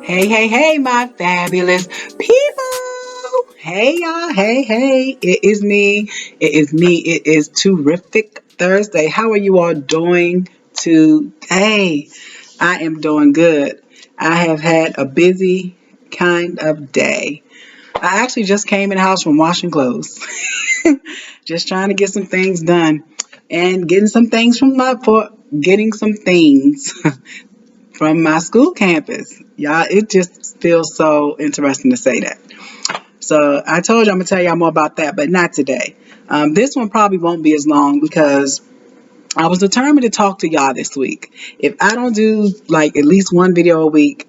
Hey, hey, hey, my fabulous people. Hey, y'all. Hey, hey. It is me. It is me. It is Terrific Thursday. How are you all doing today? I am doing good. I have had a busy kind of day. I actually just came in the house from washing clothes. Just trying to get some things done and getting some things for getting some things from my school campus. Y'all, it just feels so interesting to say that. So I told you I'm gonna tell y'all more about that, but not today. This one probably won't be as long because I was determined to talk to y'all this week. If I don't do like at least one video a week,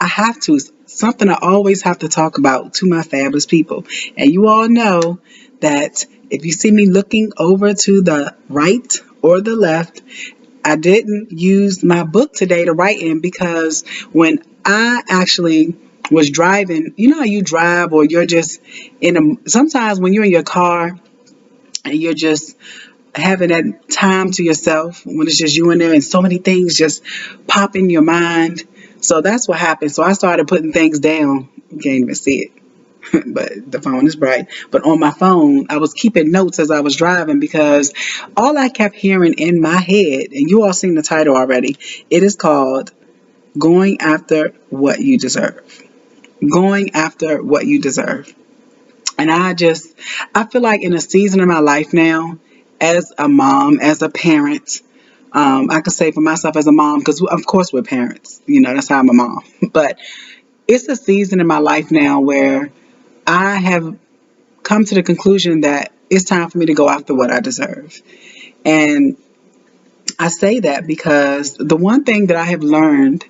I have to. Something I always have to talk about to my fabulous people. And you all know that if you see me looking over to the right or the left, I didn't use my book today to write in because when I actually was driving, you know how you drive or you're just sometimes when you're in your car and you're just having that time to yourself when it's just you in there and so many things just pop in your mind. So that's what happened. So I started putting things down. You can't even see it. But the phone is bright. But on my phone, I was keeping notes as I was driving because all I kept hearing in my head, and you all seen the title already, it is called Going After What You Deserve. Going After What You Deserve. And I feel like in a season of my life now, as a mom, as a parent, I could say for myself as a mom, because of course we're parents, that's how I'm a mom. But it's a season in my life now where I have come to the conclusion that it's time for me to go after what I deserve. And I say that because the one thing that I have learned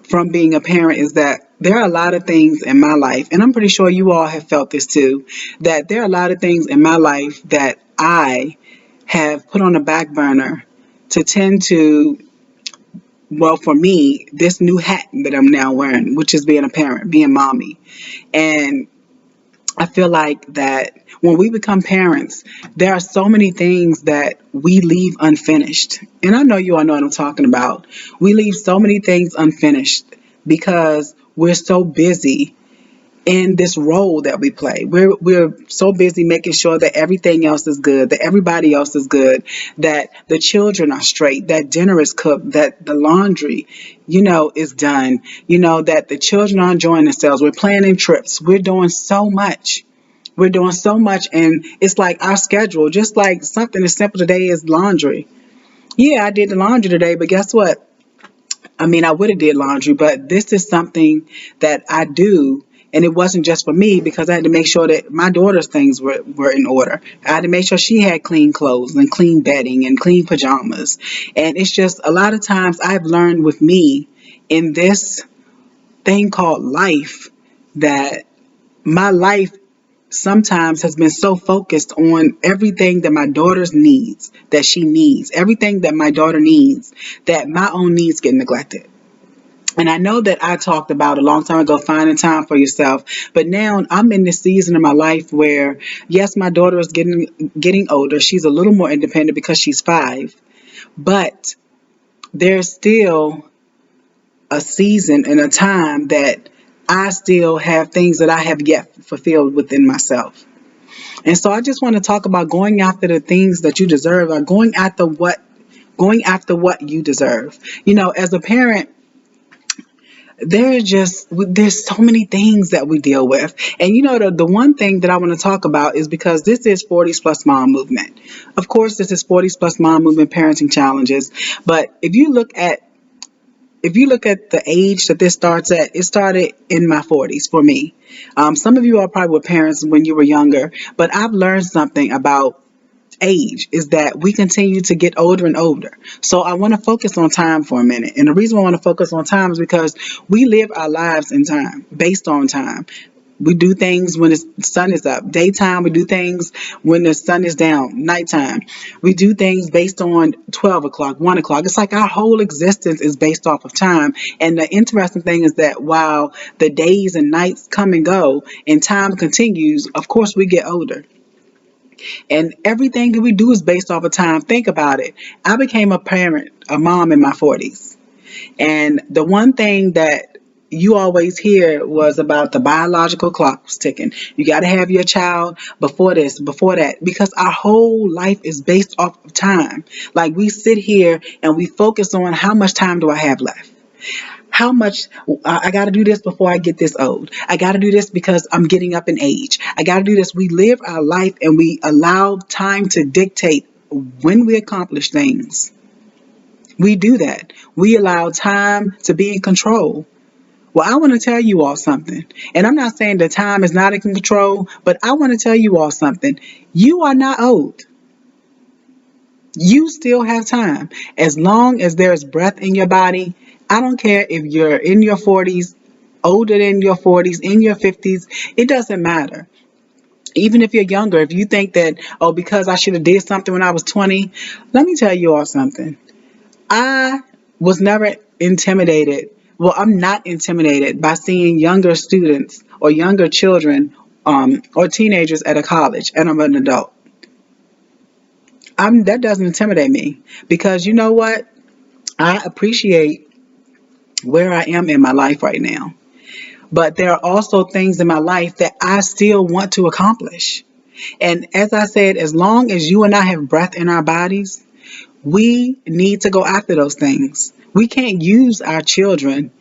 from being a parent is that there are a lot of things in my life, and I'm pretty sure you all have felt this too, that there are a lot of things in my life that I have put on the back burner to tend to, well, for me, this new hat that I'm now wearing, which is being a parent, being mommy. And I feel like that when we become parents, there are so many things that we leave unfinished. And I know you all know what I'm talking about. We leave so many things unfinished because we're so busy in this role that we play. We're so busy making sure that everything else is good, that everybody else is good, that the children are straight, that dinner is cooked, that the laundry, is done, that the children are enjoying themselves. We're planning trips. We're doing so much. We're doing so much, and it's like our schedule, just like something as simple today as laundry. Yeah, I did the laundry today, but guess what? I mean, I would have did laundry, but this is something that I do, and it wasn't just for me because I had to make sure that my daughter's things were in order. I had to make sure she had clean clothes and clean bedding and clean pajamas. And it's just a lot of times I've learned with me in this thing called life that my life sometimes has been so focused on everything that my daughter's needs, that she needs, everything that my daughter needs, that my own needs get neglected. And I know that I talked about a long time ago finding time for yourself, but now I'm in this season of my life where, yes, my daughter is getting older. She's a little more independent because she's 5, but there's still a season and a time that I still have things that I have yet fulfilled within myself. And so I just want to talk about going after the things that you deserve, or going after what you deserve. As a parent, there's so many things that we deal with. And the one thing that I want to talk about is because this is 40s plus mom movement. Of course, this is 40s plus mom movement parenting challenges. But if you look at the age that this starts at, it started in my 40s for me. Some of you are probably were parents when you were younger, but I've learned something about age is that we continue to get older and older. So I want to focus on time for a minute. And the reason I want to focus on time is because we live our lives in time, based on time. We do things when the sun is up, daytime. We do things when the sun is down, nighttime. We do things based on 12 o'clock, 1 o'clock. It's like our whole existence is based off of time. And the interesting thing is that while the days and nights come and go and time continues, of course we get older. And everything that we do is based off of time. Think about it. I became a parent, a mom in my 40s. And the one thing that you always hear was about the biological clocks ticking. You got to have your child before this, before that, because our whole life is based off of time. Like we sit here and we focus on how much time do I have left? How much I got to do this before I get this old. I got to do this because I'm getting up in age. I got to do this. We live our life and we allow time to dictate when we accomplish things. We do that. We allow time to be in control. Well, I want to tell you all something. And I'm not saying that time is not in control, but I want to tell you all something. You are not old. You still have time. As long as there's breath in your body, I don't care if you're in your 40s, older than your 40s, in your 50s, it doesn't matter. Even if you're younger, if you think that, oh, because I should have did something when I was 20, let me tell you all something. I was never intimidated. Well, I'm not intimidated by seeing younger students or younger children or teenagers at a college, and I'm an adult. That doesn't intimidate me because you know what? I appreciate where I am in my life right now. But there are also things in my life that I still want to accomplish. And as I said, as long as you and I have breath in our bodies, we need to go after those things. We can't use our children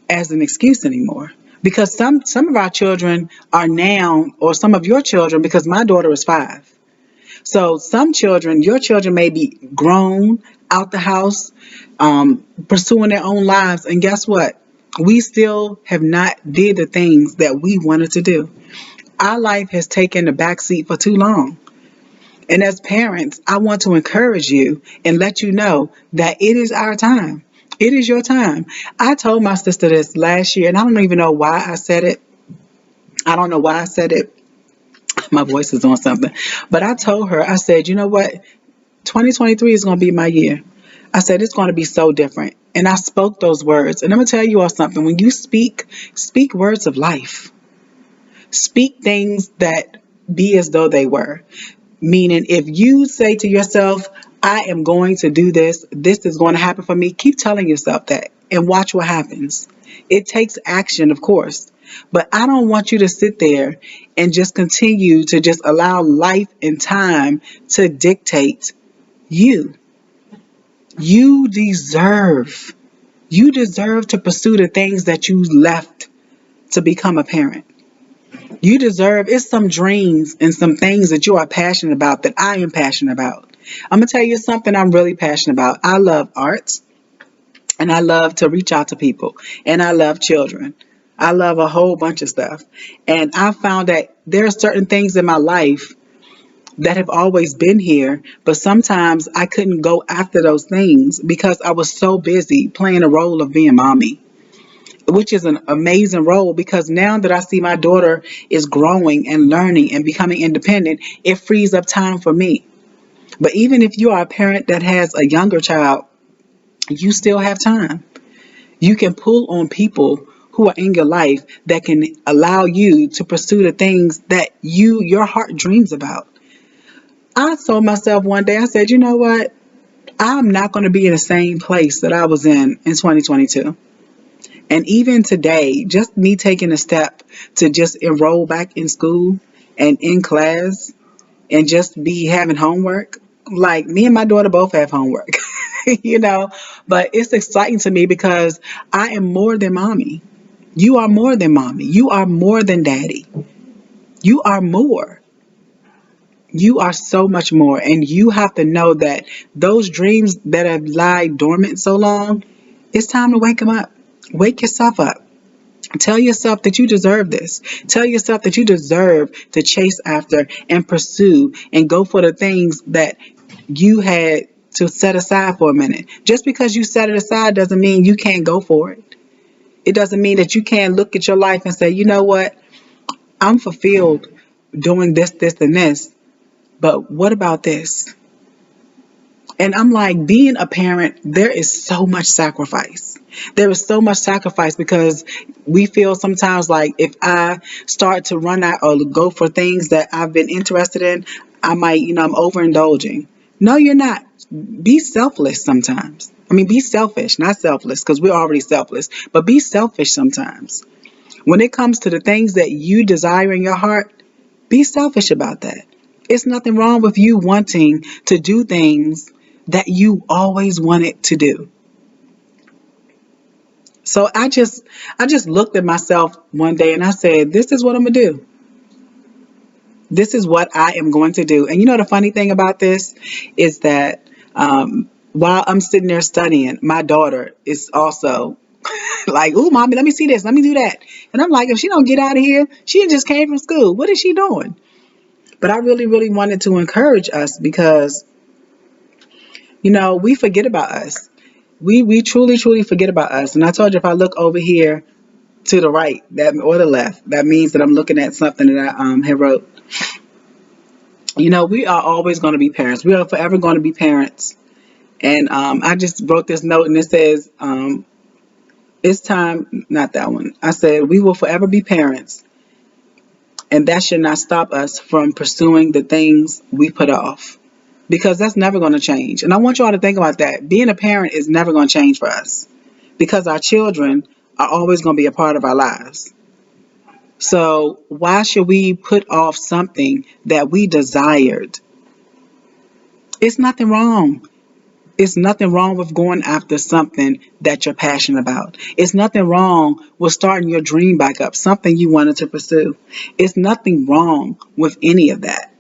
as an excuse anymore. Because some of our children are now, or some of your children, because my daughter is 5. So some children, your children may be grown, out the house, pursuing their own lives. And guess what? We still have not did the things that we wanted to do. Our life has taken the back seat for too long. And as parents, I want to encourage you and let you know that it is our time. It is your time. I told my sister this last year, and I don't even know why I said it. I don't know why I said it. My voice is on something. But I told her, I said, you know what? 2023 is going to be my year. I said, it's going to be so different. And I spoke those words. And I'm going to tell you all something. When you speak words of life. Speak things that be as though they were. Meaning, if you say to yourself, I am going to do this, this is going to happen for me, keep telling yourself that and watch what happens. It takes action, of course. But I don't want you to sit there and just continue to just allow life and time to dictate you. You deserve. You deserve to pursue the things that you left to become a parent. You deserve, it's some dreams and some things that you are passionate about that I am passionate about. I'm going to tell you something I'm really passionate about. I love arts and I love to reach out to people and I love children. I love a whole bunch of stuff. And I found that there are certain things in my life that have always been here, but sometimes I couldn't go after those things because I was so busy playing the role of being mommy, which is an amazing role because now that I see my daughter is growing and learning and becoming independent, it frees up time for me. But even if you are a parent that has a younger child, you still have time. You can pull on people who are in your life that can allow you to pursue the things that your heart dreams about. I told myself one day, I said, you know what? I'm not going to be in the same place that I was in 2022. And even today, just me taking a step to just enroll back in school and in class and just be having homework. Like me and my daughter both have homework, you know, but it's exciting to me because I am more than mommy. You are more than mommy. You are more than daddy. You are more. You are so much more. And you have to know that those dreams that have lied dormant so long, it's time to wake them up. Wake yourself up. Tell yourself that you deserve this. Tell yourself that you deserve to chase after and pursue and go for the things that you had to set aside for a minute. Just because you set it aside doesn't mean you can't go for it. It doesn't mean that you can't look at your life and say, you know what? I'm fulfilled doing this, this, and this. But what about this? And I'm like, being a parent, there is so much sacrifice. There is so much sacrifice because we feel sometimes like if I start to run out or go for things that I've been interested in, I might, I'm overindulging. No, you're not. Be selfless sometimes. I mean, be selfish, not selfless, because we're already selfless, but be selfish sometimes. When it comes to the things that you desire in your heart, be selfish about that. It's nothing wrong with you wanting to do things that you always wanted to do. So I just looked at myself one day and I said, this is what I'm gonna do. This is what I am going to do. And you know the funny thing about this is that while I'm sitting there studying, my daughter is also like, "Ooh, mommy, let me see this, let me do that." And I'm like, if she don't get out of here, she just came from school. What is she doing? But I really, really wanted to encourage us because we forget about us. We truly, truly forget about us. And I told you, if I look over here to the right, that or the left, that means that I'm looking at something that I had wrote. We are always going to be parents. We are forever going to be parents. And I just wrote this note, and it says, it's time, not that one. I said, we will forever be parents, and that should not stop us from pursuing the things we put off, because that's never going to change. And I want you all to think about that. Being a parent is never going to change for us, because our children are always going to be a part of our lives. So why should we put off something that we desired? It's nothing wrong. It's nothing wrong with going after something that you're passionate about. It's nothing wrong with starting your dream back up, something you wanted to pursue. It's nothing wrong with any of that.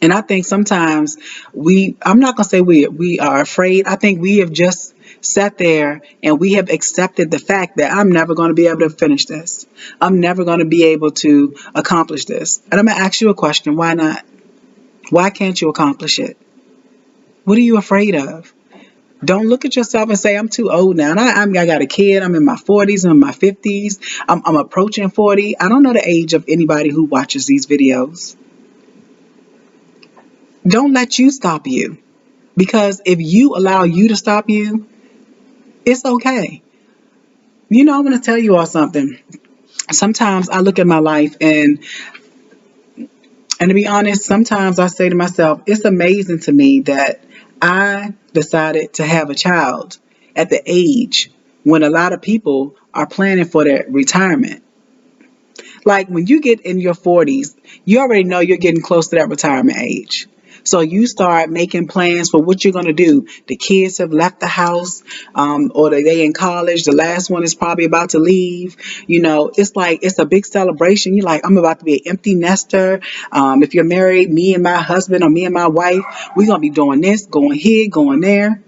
And I think sometimes I'm not going to say we are afraid. I think we have just sat there and we have accepted the fact that I'm never going to be able to finish this. I'm never going to be able to accomplish this. And I'm going to ask you a question. Why not? Why can't you accomplish it? What are you afraid of? Don't look at yourself and say, I'm too old now. And I got a kid. I'm in my 40s. I'm in my 50s. I'm approaching 40. I don't know the age of anybody who watches these videos. Don't let you stop you. Because if you allow you to stop you, it's okay. I'm going to tell you all something. Sometimes I look at my life and to be honest, sometimes I say to myself, it's amazing to me that I decided to have a child at the age when a lot of people are planning for their retirement. Like when you get in your 40s, you already know you're getting close to that retirement age. So you start making plans for what you're going to do. The kids have left the house, or they in college. The last one is probably about to leave. It's like it's a big celebration. You're like, I'm about to be an empty nester. If you're married, me and my husband or me and my wife, we're going to be doing this, going here, going there.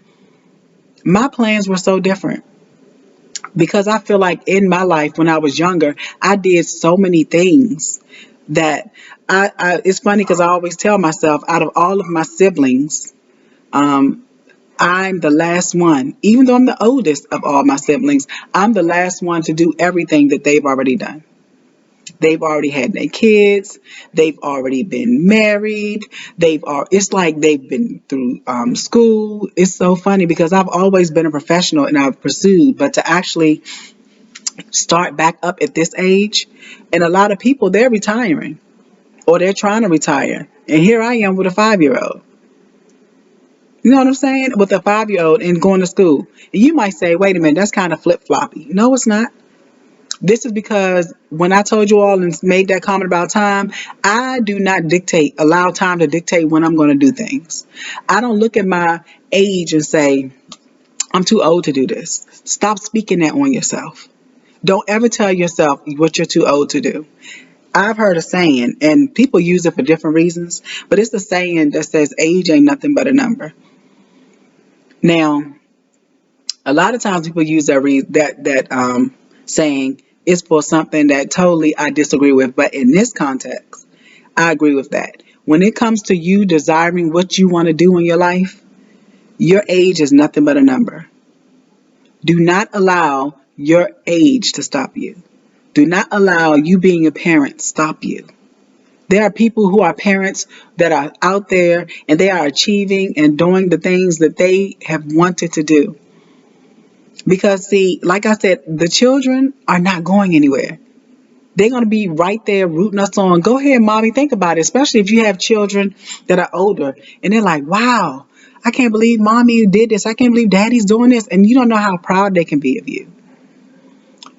My plans were so different because I feel like in my life when I was younger, I did so many things that it's funny because I always tell myself, out of all of my siblings, um, I'm the last one. Even though I'm the oldest of all my siblings, I'm the last one to do everything that they've already done. They've already had their kids. They've already been married. It's like they've been through school. It's so funny because I've always been a professional and I've pursued, but to actually start back up at this age, and a lot of people, they're retiring or they're trying to retire. And here I am with a 5-year old. You know what I'm saying? With a 5-year old and going to school. And you might say, wait a minute, that's kind of flip floppy. No, it's not. This is because when I told you all and made that comment about time, I do not allow time to dictate when I'm going to do things. I don't look at my age and say, I'm too old to do this. Stop speaking that on yourself. Don't ever tell yourself what you're too old to do. I've heard a saying, and people use it for different reasons, but it's the saying that says age ain't nothing but a number. Now, a lot of times people use that saying is for something that totally I disagree with, but in this context, I agree with that. When it comes to you desiring what you want to do in your life, your age is nothing but a number. Do not allow your age to stop you. Do not allow you being a parent stop you. There are people who are parents that are out there and they are achieving and doing the things that they have wanted to do. Because, see, like I said, the children are not going anywhere. They're going to be right there rooting us on. Go ahead, mommy, think about it, especially if you have children that are older and they're like, wow, I can't believe mommy did this. I can't believe daddy's doing this. And you don't know how proud they can be of you.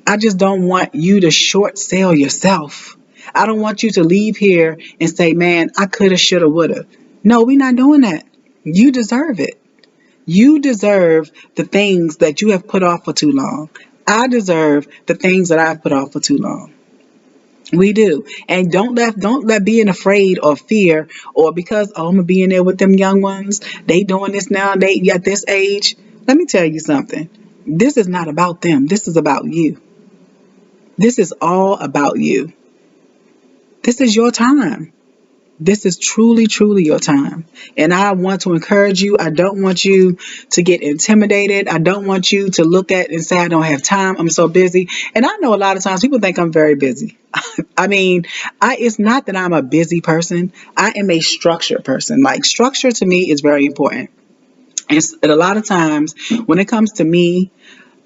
I just don't want you to short sell yourself. I don't want you to leave here and say, man, I coulda, shoulda, woulda. No, we're not doing that. You deserve it. You deserve the things that you have put off for too long. I deserve the things that I've put off for too long. We do. And don't let being afraid or fear or because I'm gonna be in there with them young ones, they doing this now, they at this age. Let me tell you something. This is not about them. This is about you. This is all about you. This is your time. This is truly, truly your time. And I want to encourage you. I don't want you to get intimidated. I don't want you to look at and say, I don't have time. I'm so busy. And I know a lot of times people think I'm very busy. I mean, it's not that I'm a busy person. I am a structured person. Like structure to me is very important. And a lot of times when it comes to me,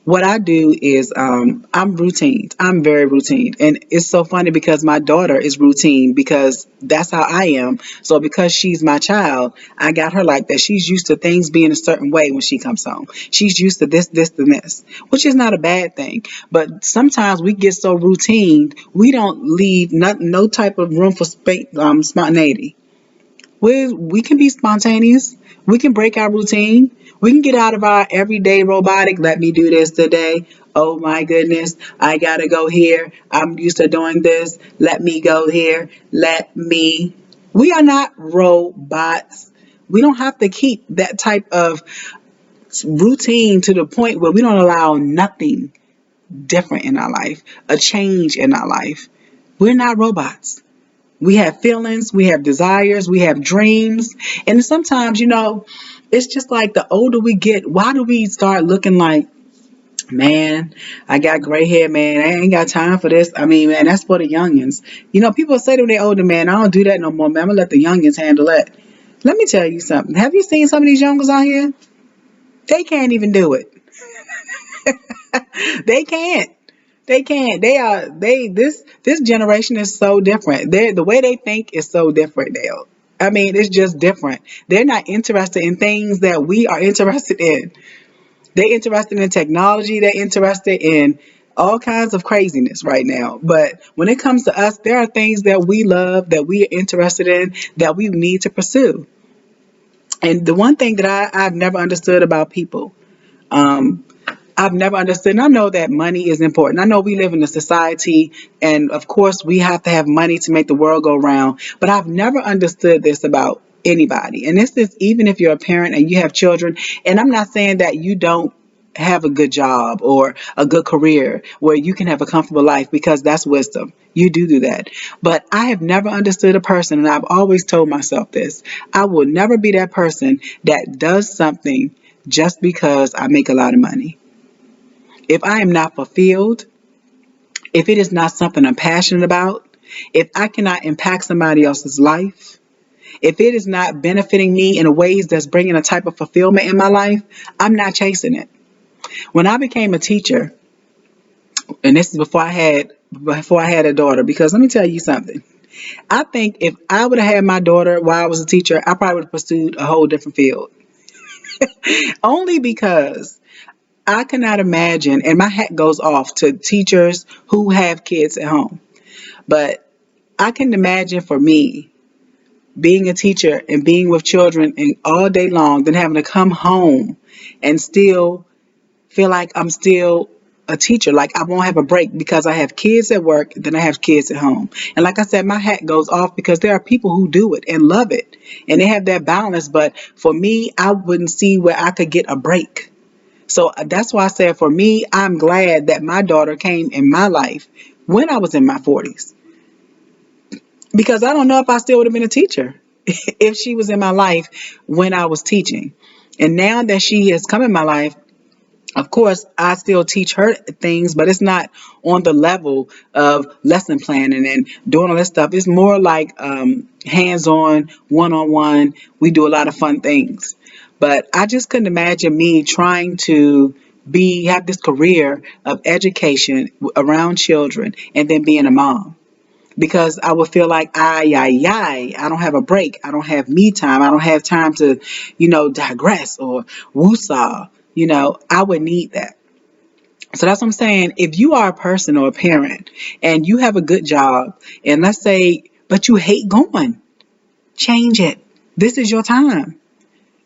what I do is I'm routine. I'm very routine. And it's so funny because my daughter is routine because that's how I am. So because she's my child, I got her like that. She's used to things being a certain way when she comes home. She's used to this, and this, which is not a bad thing. But sometimes we get so routine, we don't leave no type of room for spontaneity. We can be spontaneous. We can break our routine. We can get out of our everyday robotic. Let me do this today. Oh my goodness, I gotta go here. I'm used to doing this. Let me go here. Let me. We are not robots. We don't have to keep that type of routine to the point where we don't allow nothing different in our life, a change in our life. We're not robots. We have feelings, we have desires, we have dreams. And sometimes, it's just like the older we get, why do we start looking like, man, I got gray hair, man. I ain't got time for this. I mean, man, that's for the youngins. People say to their older man, I don't do that no more, man. I'm gonna let the youngins handle that. Let me tell you something. Have you seen some of these youngers out here? They can't even do it. They can't. They can't. This generation is so different. The way they think is so different now. I mean, it's just different. They're not interested in things that we are interested in. They're interested in technology. They're interested in all kinds of craziness right now. But when it comes to us, there are things that we love, that we are interested in, that we need to pursue. And the one thing that I've never understood about people, um, I've never understood. And I know that money is important. I know we live in a society, and of course, we have to have money to make the world go round. But I've never understood this about anybody. And this is even if you're a parent and you have children. And I'm not saying that you don't have a good job or a good career where you can have a comfortable life because that's wisdom. You do that. But I have never understood a person, and I've always told myself this. I will never be that person that does something just because I make a lot of money. If I am not fulfilled, if it is not something I'm passionate about, if I cannot impact somebody else's life, if it is not benefiting me in ways that's bringing a type of fulfillment in my life, I'm not chasing it. When I became a teacher, and this is before I had a daughter, because let me tell you something. I think if I would have had my daughter while I was a teacher, I probably would have pursued a whole different field. Only because I cannot imagine, and my hat goes off to teachers who have kids at home, but I can imagine for me being a teacher and being with children and all day long, then having to come home and still feel like I'm still a teacher. Like I won't have a break because I have kids at work, then I have kids at home. And like I said, my hat goes off because there are people who do it and love it and they have that balance. But for me, I wouldn't see where I could get a break. So that's why I said for me, I'm glad that my daughter came in my life when I was in my 40s because I don't know if I still would have been a teacher if she was in my life when I was teaching. And now that she has come in my life, of course, I still teach her things, but it's not on the level of lesson planning and doing all this stuff. It's more like hands-on, one-on-one. We do a lot of fun things. But I just couldn't imagine me trying to have this career of education around children and then being a mom. because I would feel like, I don't have a break. I don't have me time. I don't have time to, digress or woosah. I would need that. So that's what I'm saying. If you are a person or a parent and you have a good job, and let's say, but you hate going, change it. This is your time.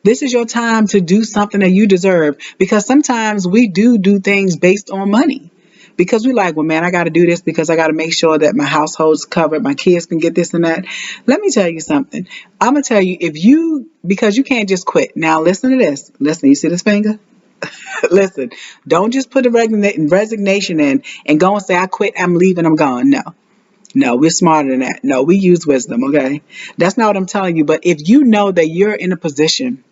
This is your time to do something that you deserve, because sometimes we do things based on money. Because we like, well, man, I got to do this because I got to make sure that my household's covered, my kids can get this and that. Let me tell you something. I'm going to tell you, because you can't just quit. Now, listen to this. Listen, you see this finger? Listen, don't just put a resignation in and go and say, I quit, I'm leaving, I'm gone. No. No, we're smarter than that. No, we use wisdom, okay? That's not what I'm telling you. But if you know that you're in a position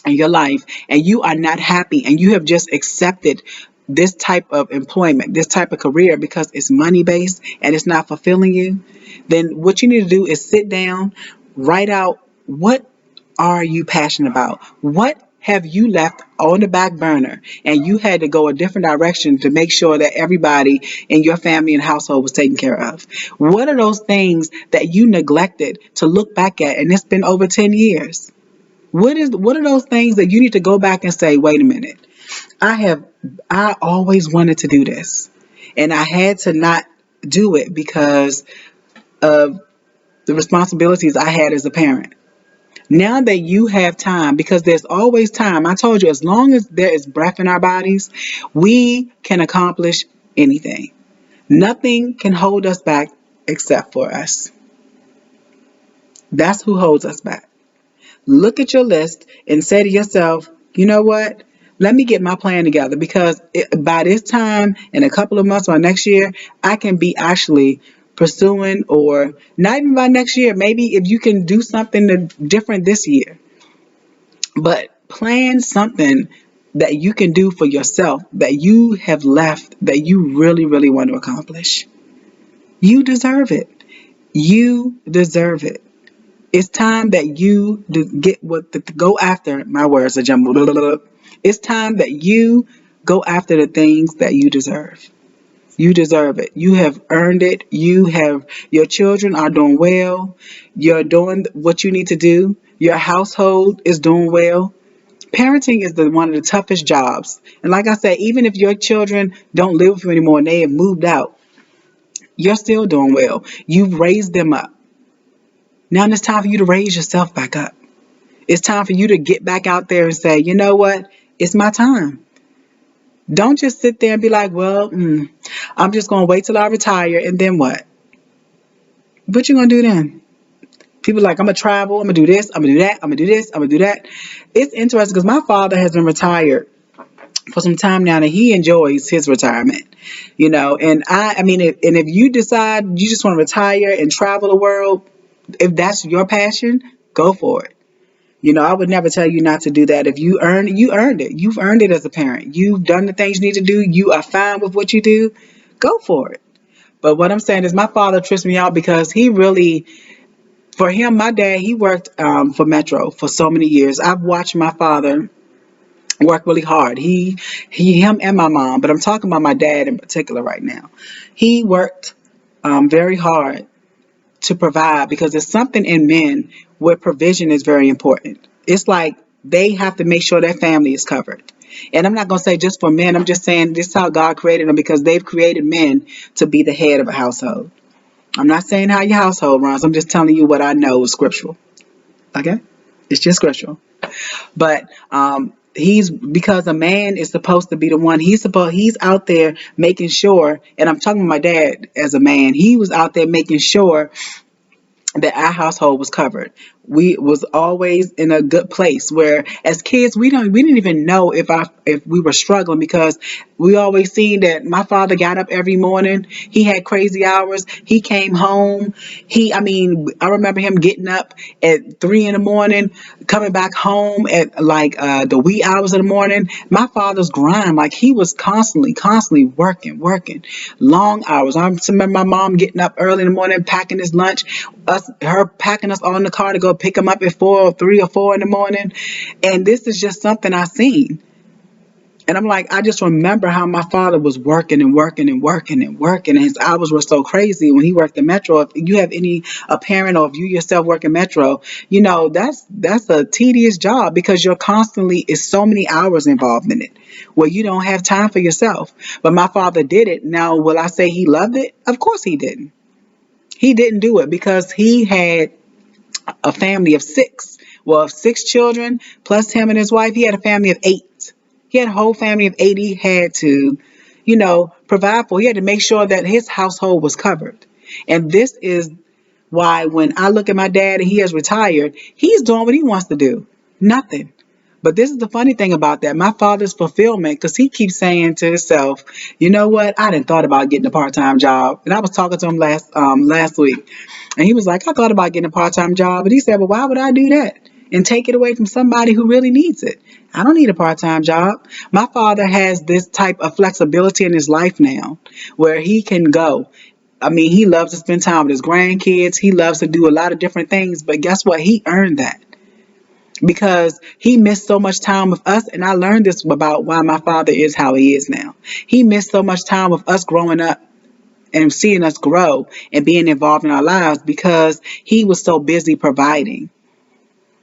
in your life and you are not happy and you have just accepted this type of employment, this type of career because it's money based and it's not fulfilling you, then what you need to do is sit down, write out, what are you passionate about? What have you left on the back burner and you had to go a different direction to make sure that everybody in your family and household was taken care of? What are those things that you neglected to look back at, and it's been over 10 years? What are those things that you need to go back and say, wait a minute, I always wanted to do this and I had to not do it because of the responsibilities I had as a parent. Now that you have time, because there's always time. I told you, as long as there is breath in our bodies, we can accomplish anything. Nothing can hold us back except for us. That's who holds us back. Look at your list and say to yourself, you know what? Let me get my plan together, because by this time, in a couple of months or next year, I can be actually pursuing, or not even by next year, maybe if you can do something different this year, but plan something that you can do for yourself that you have left that you really, really want to accomplish. You deserve it. You deserve it. It's time that you get go after. My words are jumbled. It's time that you go after the things that you deserve. You deserve it. You have earned it. Your children are doing well. You're doing what you need to do. Your household is doing well. Parenting is one of the toughest jobs. And like I said, even if your children don't live with you anymore and they have moved out, you're still doing well. You've raised them up. Now it's time for you to raise yourself back up. It's time for you to get back out there and say, you know what? It's my time. Don't just sit there and be like, well, I'm just going to wait till I retire, and then what? What you going to do then? People are like, I'm going to travel, I'm going to do this, I'm going to do that, I'm going to do this, I'm going to do that. It's interesting because my father has been retired for some time now, and he enjoys his retirement, and I mean, if you decide you just want to retire and travel the world, if that's your passion, go for it. I would never tell you not to do that. If you earned it, you earned it. You've earned it as a parent. You've done the things you need to do. You are fine with what you do. Go for it. But what I'm saying is, my father trips me out because for him, my dad, he worked for Metro for so many years. I've watched my father work really hard. Him and my mom, but I'm talking about my dad in particular right now. He worked very hard to provide, because there's something in men where provision is very important. It's like they have to make sure their family is covered. And I'm not going to say just for men. I'm just saying this is how God created them, because they've created men to be the head of a household. I'm not saying how your household runs. I'm just telling you what I know is scriptural. Okay? It's just scriptural. But he's because a man is supposed to be the one. He's out there making sure, and I'm talking to my dad as a man. He was out there making sure that our household was covered. We was always in a good place, where as kids we didn't even know if we were struggling, because we always seen that my father got up every morning. He had crazy hours. He came home. I remember him getting up at 3 in the morning, coming back home at like the wee hours of the morning. My father's grind, like he was constantly working long hours. I remember my mom getting up early in the morning, packing his lunch, her packing us all in the car to go pick him up at 3 or 4 in the morning. And this is just something I seen. And I'm like, I just remember how my father was working and working and working and working. And his hours were so crazy when he worked in Metro. If you have any a parent or if you yourself work in Metro, you know that's a tedious job because you're constantly is so many hours involved in it where you don't have time for yourself. But my father did it. Now, will I say he loved it? Of course he didn't. He didn't do it because he had a family of six. Well, six children plus him and his wife. He had a family of eight. He had a whole family of eight he had to, provide for. He had to make sure that his household was covered. And this is why when I look at my dad and he has retired, he's doing what he wants to do. Nothing. But this is the funny thing about that. My father's fulfillment, because he keeps saying to himself, you know what? I didn't thought about getting a part-time job. And I was talking to him last week. And he was like, I thought about getting a part-time job. But he said, well, why would I do that? And take it away from somebody who really needs it. I don't need a part-time job. My father has this type of flexibility in his life now where he can go. I mean, he loves to spend time with his grandkids. He loves to do a lot of different things. But guess what? He earned that because he missed so much time with us. And I learned this about why my father is how he is now. He missed so much time with us growing up and seeing us grow and being involved in our lives because he was so busy providing.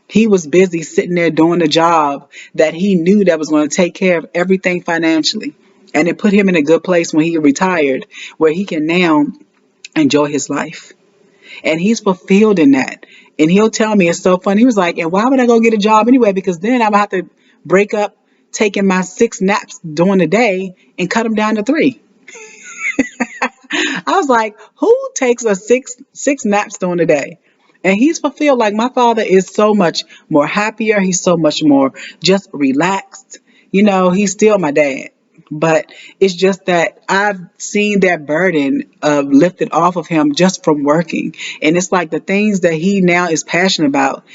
He was busy sitting there doing a job that he knew that was going to take care of everything financially. And it put him in a good place when he retired, where he can now enjoy his life. And he's fulfilled in that. And he'll tell me, it's so funny. He was like, and why would I go get a job anyway? Because then I'm going to have to break up taking my 6 naps during the day and cut them down to 3. I was like, who takes a six naps during the day? And he's fulfilled. Like my father is so much more happier. He's so much more just relaxed. He's still my dad. But it's just that I've seen that burden of lifted off of him just from working. And it's like the things that he now is passionate about,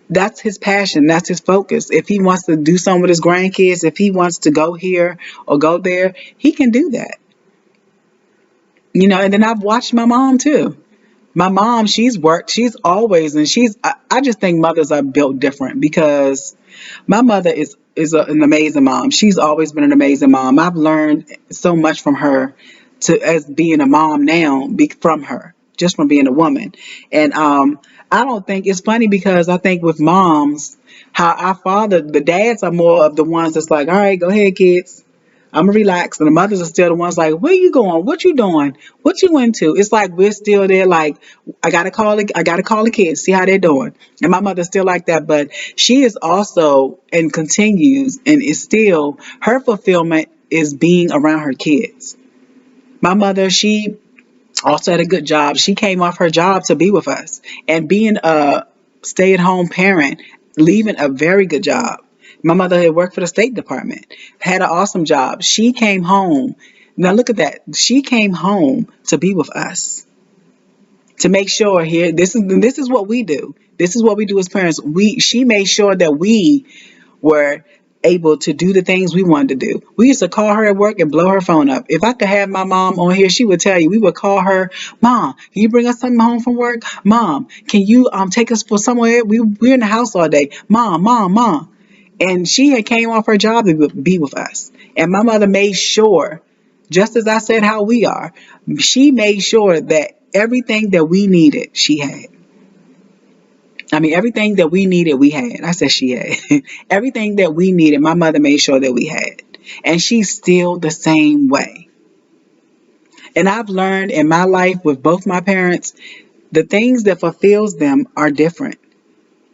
that's his passion. That's his focus. If he wants to do something with his grandkids, if he wants to go here or go there, he can do that. And then I've watched my mom too. My mom, she's worked, she's always, and I just think mothers are built different because my mother is an amazing mom. She's always been an amazing mom. I've learned so much from her as being a mom now from her, just from being a woman. And I don't think it's funny because I think with moms, how our the dads are more of the ones that's like, all right, go ahead, kids. I'm gonna relax. And the mothers are still the ones like, where you going? What you doing? What you into? It's like we're still there like, I gotta call the kids, see how they're doing. And my mother's still like that, but she is also and continues and is still her fulfillment is being around her kids. My mother, she also had a good job. She came off her job to be with us. And being a stay at home parent, leaving a very good job. My mother had worked for the State Department, had an awesome job. She came home. Now look at that. She came home to be with us. To make sure here, this is what we do. This is what we do as parents. She made sure that we were able to do the things we wanted to do. We used to call her at work and blow her phone up. If I could have my mom on here, she would tell you, we would call her, Mom, can you bring us something home from work? Mom, can you take us for somewhere? We're in the house all day. Mom. And she had came off her job to be with us. And my mother made sure, just as I said how we are, she made sure that everything that we needed, she had. I mean, everything that we needed, we had. I said she had. Everything that we needed, my mother made sure that we had. And she's still the same way. And I've learned in my life with both my parents, the things that fulfills them are different.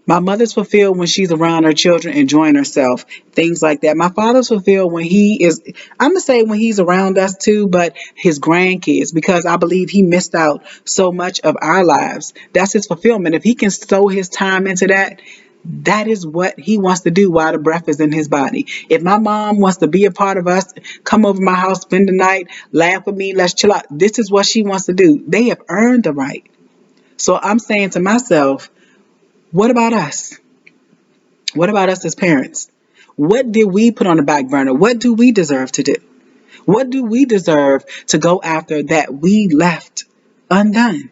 My mother's fulfilled when she's around her children, enjoying herself, things like that. My father's fulfilled when I'm going to say when he's around us too, but his grandkids, because I believe he missed out so much of our lives. That's his fulfillment. If he can sow his time into that, that is what he wants to do while the breath is in his body. If my mom wants to be a part of us, come over my house, spend the night, laugh with me, let's chill out. This is what she wants to do. They have earned the right. So I'm saying to myself, what about us? What about us as parents? What did we put on the back burner? What do we deserve to do? What do we deserve to go after that we left undone?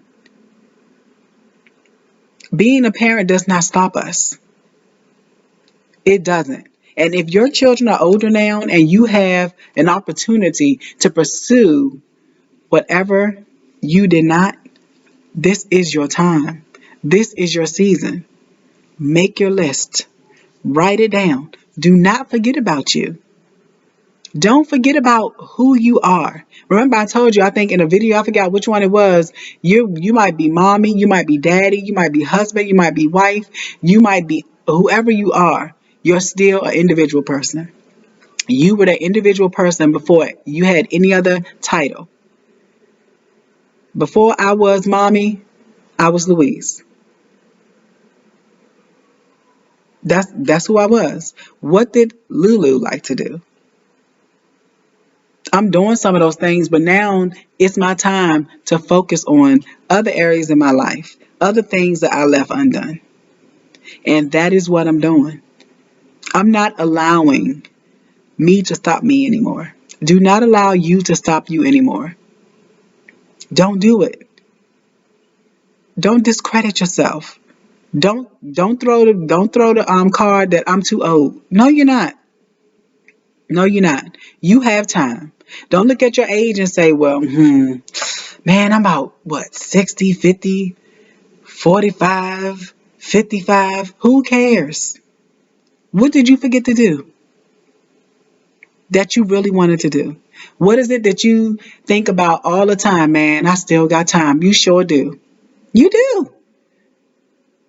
Being a parent does not stop us. It doesn't. And if your children are older now and you have an opportunity to pursue whatever you did not, this is your time. This is your season. Make your list. Write it down. Do not forget about you. Don't forget about who you are. Remember, I told you, I think in a video, I forgot which one it was. You might be mommy, you might be daddy, you might be husband, you might be wife, you might be whoever you are. You're still an individual person. You were the individual person before you had any other title. Before I was mommy, I was Louise. That's who I was. What did Lulu like to do? I'm doing some of those things, but now it's my time to focus on other areas in my life, other things that I left undone. And that is what I'm doing. I'm not allowing me to stop me anymore. Do not allow you to stop you anymore. Don't do it. Don't discredit yourself. Don't throw the card that I'm too old. No, you're not. No, you're not. You have time. Don't look at your age and say, well, man, I'm about what, 60, 50, 45, 55. Who cares? What did you forget to do that you really wanted to do? What is it that you think about all the time, man? I still got time. You sure do. You do.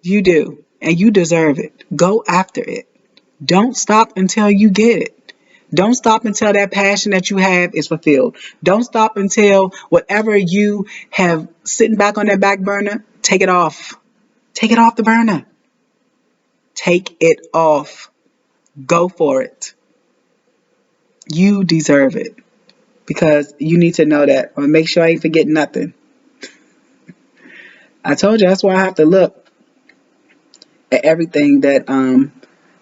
You do. And you deserve it. Go after it. Don't stop until you get it. Don't stop until that passion that you have is fulfilled. Don't stop until whatever you have sitting back on that back burner, take it off. Take it off the burner. Take it off. Go for it. You deserve it. Because you need to know that. Or make sure I ain't forgetting nothing. I told you that's why I have to look at everything that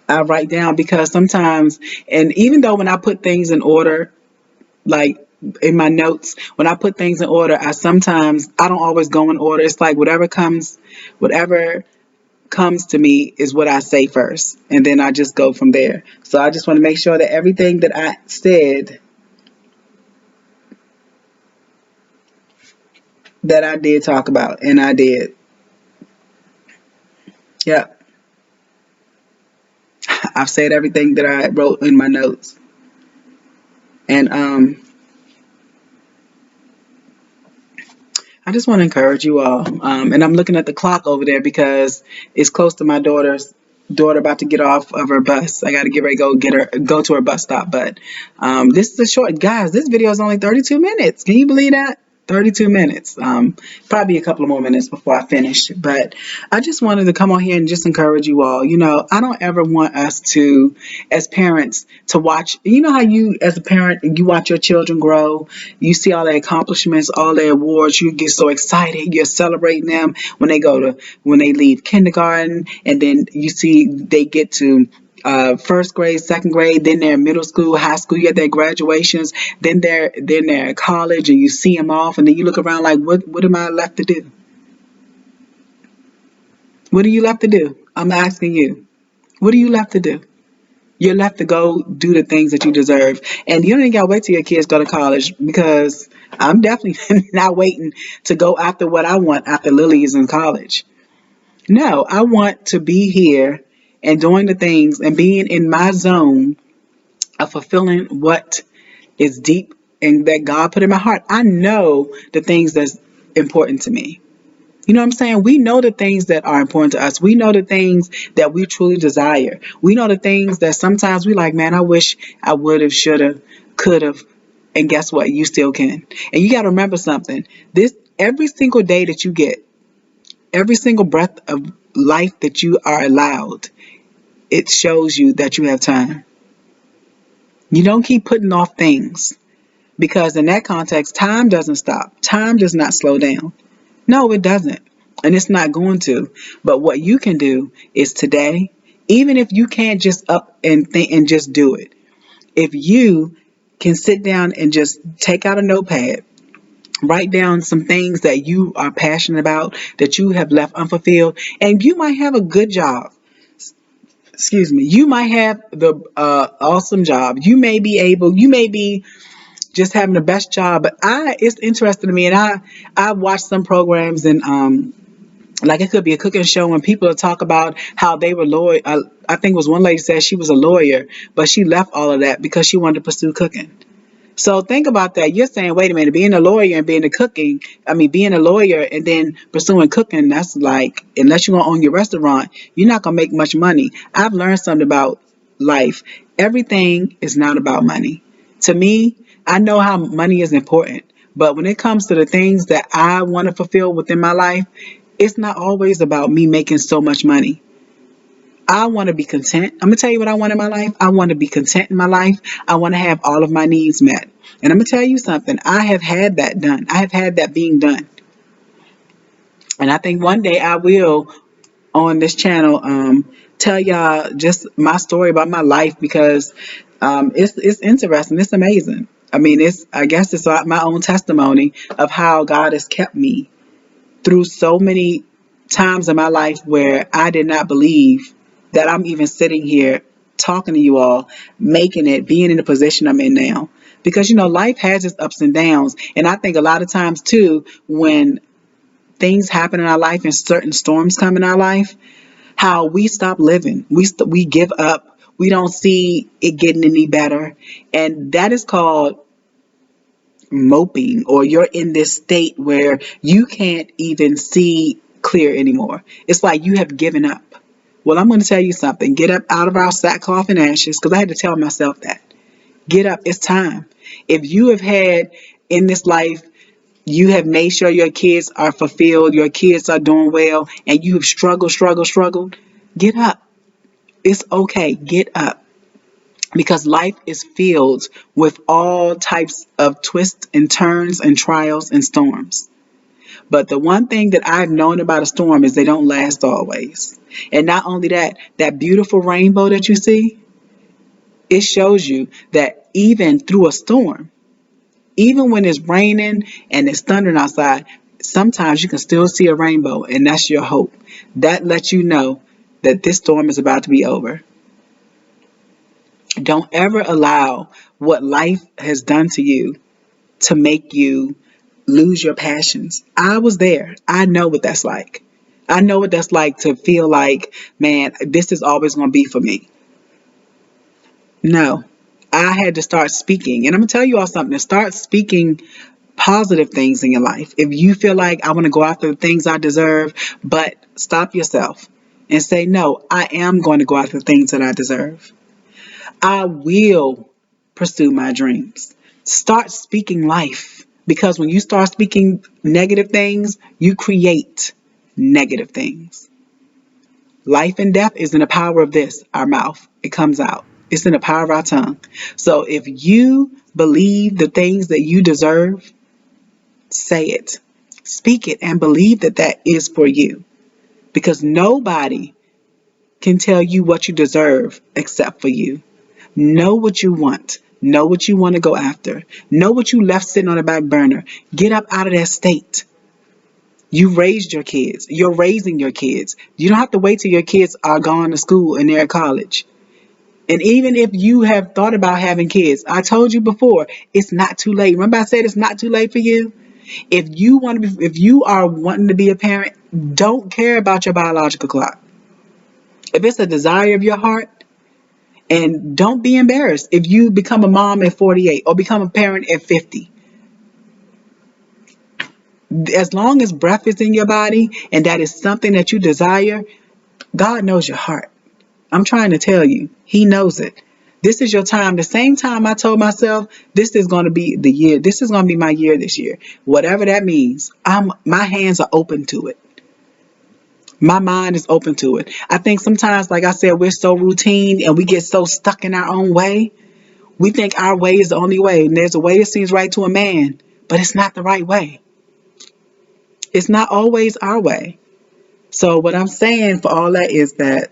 I write down, because sometimes, and even though when I put things in order, like in my notes, when I put things in order, I don't always go in order. It's like whatever comes to me is what I say first, and then I just go from there. So I just want to make sure that everything that I said that I did talk about, and I did. Yep. I've said everything that I wrote in my notes. And I just want to encourage you all. And I'm looking at the clock over there because it's close to my daughter's daughter about to get off of her bus. I got to get ready to go to her bus stop. But this is a short, guys. This video is only 32 minutes. Can you believe that? 32 minutes. Probably a couple of more minutes before I finish. But I just wanted to come on here and just encourage you all. You know, I don't ever want us to, as parents, to watch. You know how you, as a parent, you watch your children grow. You see all their accomplishments, all their awards. You get so excited. You're celebrating them when they leave kindergarten, and then you see they get to first grade, second grade, then they're in middle school, high school, you get their graduations, then they're at college, and you see them off, and then you look around like, what am I left to do? What are you left to do? I'm asking you. What are you left to do? You're left to go do the things that you deserve. And you don't even gotta wait till your kids go to college, because I'm definitely not waiting to go after what I want after Lily is in college. No, I want to be here and doing the things and being in my zone of fulfilling what is deep and that God put in my heart. I know the things that's important to me. You know what I'm saying? We know the things that are important to us. We know the things that we truly desire. We know the things that sometimes we like, man, I wish I would have, should have, could have. And guess what? You still can. And you got to remember something. This every single day that you get, every single breath of life that you are allowed, it shows you that you have time. You don't keep putting off things, because in that context, time doesn't stop. Time does not slow down. No, it doesn't. And it's not going to. But what you can do is today, even if you can't just up and think and just do it, if you can sit down and just take out a notepad, write down some things that you are passionate about, that you have left unfulfilled, and you might have a good job. excuse me, you might have the awesome job. You may be just having the best job, but it's interesting to me, and I watch some programs and like it could be a cooking show and people talk about how they were lawyer. I think it was one lady said she was a lawyer, but she left all of that because she wanted to pursue cooking. So think about that. You're saying, wait a minute, being a lawyer and being a lawyer and then pursuing cooking, that's like, unless you're going to own your restaurant, you're not going to make much money. I've learned something about life. Everything is not about money. To me, I know how money is important, but when it comes to the things that I want to fulfill within my life, it's not always about me making so much money. I want to be content. I'm going to tell you what I want in my life. I want to be content in my life. I want to have all of my needs met. And I'm going to tell you something. I have had that done. I have had that being done. And I think one day I will on this channel tell y'all just my story about my life because it's interesting. It's amazing. I mean, I guess it's my own testimony of how God has kept me through so many times in my life where I did not believe that I'm even sitting here talking to you all, making it, being in the position I'm in now. Because, life has its ups and downs. And I think a lot of times, too, when things happen in our life and certain storms come in our life, how we stop living. We give up. We don't see it getting any better. And that is called moping, or you're in this state where you can't even see clear anymore. It's like you have given up. Well, I'm going to tell you something. Get up out of our sackcloth and ashes, because I had to tell myself that. Get up. It's time. If you have had in this life, you have made sure your kids are fulfilled, your kids are doing well, and you have struggled, get up. It's okay. Get up. Because life is filled with all types of twists and turns and trials and storms. But the one thing that I've known about a storm is they don't last always. And not only that, that beautiful rainbow that you see, it shows you that even through a storm, even when it's raining and it's thundering outside, sometimes you can still see a rainbow, and that's your hope. That lets you know that this storm is about to be over. Don't ever allow what life has done to you to make you lose your passions. I was there. I know what that's like. I know what that's like to feel like, man, this is always going to be for me. No, I had to start speaking. And I'm going to tell you all something. Start speaking positive things in your life. If you feel like I want to go after the things I deserve, but stop yourself and say, no, I am going to go after the things that I deserve. I will pursue my dreams. Start speaking life, because when you start speaking negative things, you create negative things. Life and death is in the power of this, our mouth. It comes out. It's in the power of our tongue. So if you believe the things that you deserve, say it. Speak it and believe that that is for you. Because nobody can tell you what you deserve except for you. Know what you want. Know what you want to go after. Know what you left sitting on the back burner. Get up out of that state. You raised your kids. You're raising your kids. You don't have to wait till your kids are gone to school and they're at college. And even if you have thought about having kids, I told you before, it's not too late. Remember I said it's not too late for you? If you are wanting to be a parent, don't care about your biological clock. If it's a desire of your heart, and don't be embarrassed if you become a mom at 48 or become a parent at 50. As long as breath is in your body and that is something that you desire, God knows your heart. I'm trying to tell you, He knows it. This is your time. The same time I told myself, this is going to be the year. This is going to be my year this year. Whatever that means, my hands are open to it. My mind is open to it. I think sometimes, like I said, we're so routine and we get so stuck in our own way. We think our way is the only way. And there's a way that seems right to a man, but it's not the right way. It's not always our way. So what I'm saying for all that is that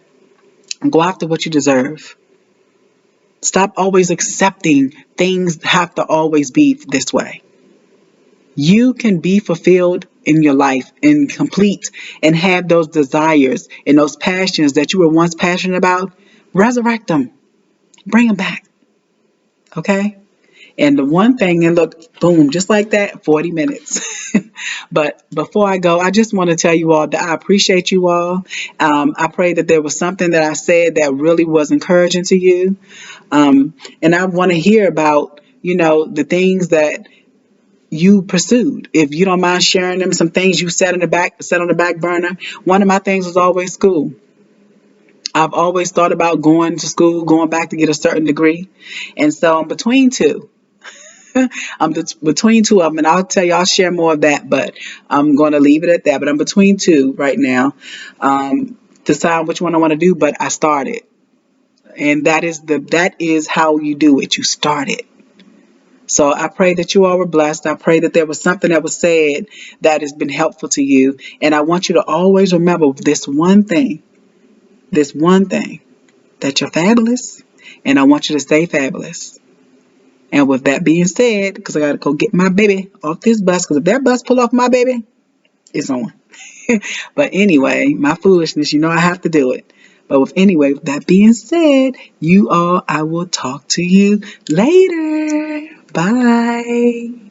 go after what you deserve. Stop always accepting things have to always be this way. You can be fulfilled in your life and complete and have those desires and those passions that you were once passionate about Resurrect them. Bring them back. Okay? And the one thing, and look, boom, just like that, 40 minutes. But before I go, I just want to tell you all that I appreciate you all. I pray that there was something that I said that really was encouraging to you. And I want to hear about, the things that you pursued. If you don't mind sharing them, some things you set on the back burner. One of my things was always school. I've always thought about going to school, going back to get a certain degree. And so I'm between two. I'm between two of them, and I'll tell you, I'll share more of that, but I'm going to leave it at that. But I'm between two right now. Decide which one I want to do, but I started. And that is how you do it. You start it. So I pray that you all were blessed. I pray that there was something that was said that has been helpful to you. And I want you to always remember this one thing, that you're fabulous. And I want you to stay fabulous. And with that being said, because I got to go get my baby off this bus, because if that bus pull off my baby, it's on. But anyway, my foolishness, I have to do it. But with that being said, you all, I will talk to you later. Bye.